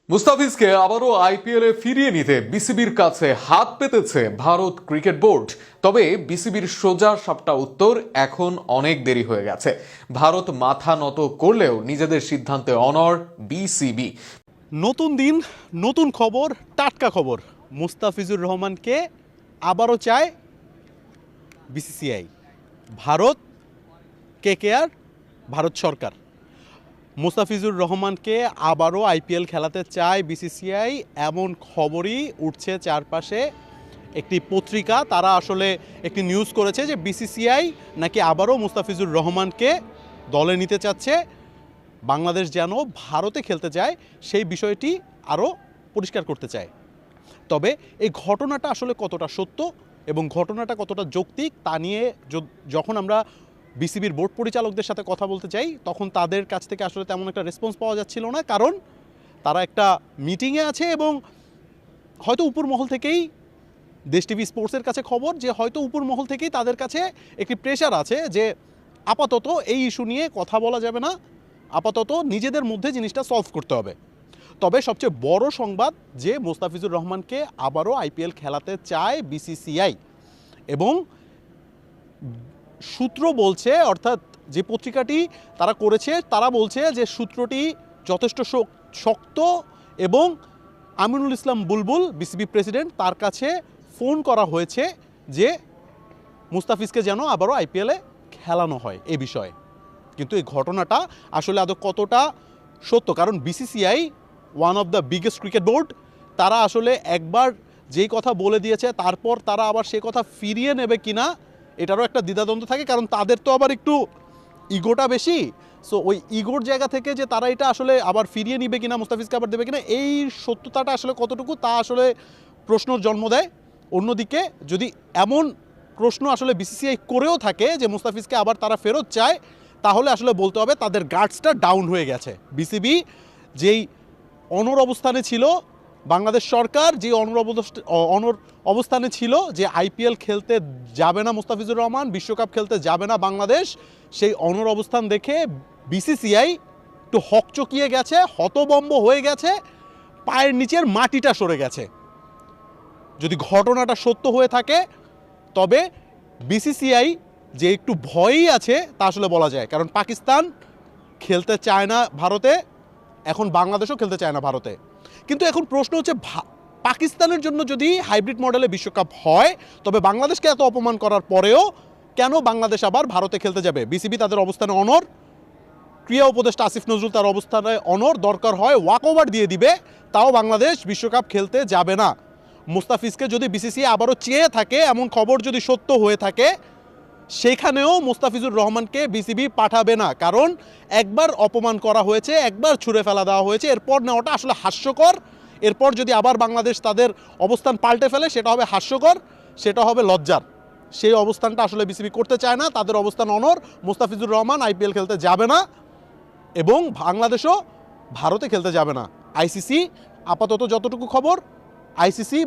মুস্তাফিজকে আবারও আইপিএলে ফিরিয়ে নিতে বিসিবির কাছে হাত পেতেছে ভারত ক্রিকেট বোর্ড। তবে বিসিবির সোজা সাপটা উত্তর, এখন অনেক দেরি হয়ে গেছে। ভারত মাথা নত করলেও নিজেদের সিদ্ধান্তে অনড় বিসিবি। নতুন দিন, নতুন খবর, টাটকা খবর। মুস্তাফিজুর রহমানকে আবারও চায় বিসিসিআই, ভারত, কেকেআর, ভারত সরকার। মুস্তাফিজুর রহমানকে আবারও আইপিএল খেলাতে চায় বিসিসিআই, এমন খবরই উঠছে চারপাশে। একটি পত্রিকা তারা আসলে একটি নিউজ করেছে যে বিসিসিআই নাকি আবারও মুস্তাফিজুর রহমানকে দলে নিতে চাচ্ছে, বাংলাদেশ যেন ভারতে খেলতে যায় সেই বিষয়টি আরও পরিষ্কার করতে চায়। তবে এই ঘটনাটা আসলে কতটা সত্য এবং ঘটনাটা কতটা যৌক্তিক তা নিয়ে যখন আমরা বিসিবির বোর্ড পরিচালকদের সাথে কথা বলতে চাই, তখন তাদের কাছ থেকে আসলে তেমন একটা রেসপন্স পাওয়া যাচ্ছিল না, কারণ তারা একটা মিটিংয়ে আছে এবং হয়তো উপর মহল থেকেই, দেশ টিভি স্পোর্টসের কাছে খবর যে হয়তো উপর মহল থেকেই তাদের কাছে একটি প্রেশার আছে যে আপাতত এই ইস্যু নিয়ে কথা বলা যাবে না, আপাতত নিজেদের মধ্যে জিনিসটা সলভ করতে হবে। তবে সবচেয়ে বড় সংবাদ যে মুস্তাফিজুর রহমানকে আবারও আইপিএল খেলাতে চায় বিসিসিআই, এবং সূত্র বলছে, অর্থাৎ যে পত্রিকাটি তারা করেছে তারা বলছে যে সূত্রটি যথেষ্ট শক্ত এবং আমিনুল ইসলাম বুলবুল বিসিবি প্রেসিডেন্ট, তার কাছে ফোন করা হয়েছে যে মুস্তাফিজকে যেন আবারও আইপিএলে খেলানো হয় এ বিষয়ে। কিন্তু এই ঘটনাটা আসলে আদৌ কতটা সত্য, কারণ BCCI one of the biggest cricket board, তারা আসলে একবার যেই কথা বলে দিয়েছে তারপর তারা আবার সে কথা ফিরিয়ে নেবে কিনা এটারও একটা দ্বিধাদ্বন্দ্ব থাকে, কারণ তাদের তো আবার একটু ইগোটা বেশি। সো ওই ইগোর জায়গা থেকে যে তারা এটা আসলে আবার ফিরিয়ে নিবে কিনা, মুস্তাফিজকে আবার দেবে কিনা, এই সত্যতাটা আসলে কতটুকু তা আসলে প্রশ্নর জন্ম দেয়। অন্যদিকে যদি এমন প্রশ্ন আসলে বিসিসিআই করেও থাকে যে মুস্তাফিজকে আবার তারা ফেরত চায়, তাহলে আসলে বলতে হবে তাদের গার্ডসটা ডাউন হয়ে গেছে। বিসিবি যেই অনড় অবস্থানে ছিল, বাংলাদেশ সরকার যে অনড় অবস্থানে ছিল যে আইপিএল খেলতে যাবে না মুস্তাফিজুর রহমান, বিশ্বকাপ খেলতে যাবে না বাংলাদেশ, সেই অনড় অবস্থান দেখে বিসিসিআই একটু হকচকিয়ে গেছে, হতবম্ব হয়ে গেছে, পায়ের নিচের মাটিটা সরে গেছে। যদি ঘটনাটা সত্য হয়ে থাকে তবে বিসিসিআই যে একটু ভয়ই আছে তা আসলে বলা যায়, কারণ পাকিস্তান খেলতে চায় না ভারতে, এখন বাংলাদেশও খেলতে চায় না ভারতে। কিন্তু এখন প্রশ্ন হচ্ছে, পাকিস্তানের জন্য যদি হাইব্রিড মডেলে বিশ্বকাপ হয় তবে বাংলাদেশকে এত অপমান করার পরেও কেন বাংলাদেশ আবার ভারতে খেলতে যাবে? বিসিবি তাদের অবস্থানে অনড়, ক্রীড়া উপদেষ্টা আসিফ নজরুল তার অবস্থানে অনড়, দরকার হয় ওয়াক ওভার দিয়ে দিবে, তাও বাংলাদেশ বিশ্বকাপ খেলতে যাবে না। মুস্তাফিজকে যদি বিসিসিআই আবারও চেয়ে থাকে, এমন খবর যদি সত্য হয়ে থাকে, সেখানেও মুস্তাফিজুর রহমানকে বিসিবি পাঠাবে না, কারণ একবার অপমান করা হয়েছে, একবার ছুঁড়ে ফেলা দেওয়া হয়েছে, এরপর নেওয়াটা আসলে হাস্যকর। এরপর যদি আবার বাংলাদেশ তাদের অবস্থান পাল্টে ফেলে সেটা হবে হাস্যকর, সেটা হবে লজ্জার। সেই অবস্থানটা আসলে বিসিবি করতে চায় না, তাদের অবস্থান অনড়। মুস্তাফিজুর রহমান আইপিএল খেলতে যাবে না এবং বাংলাদেশও ভারতে খেলতে যাবে না। আইসিসি আপাতত যতটুকু খবর, আইসিসি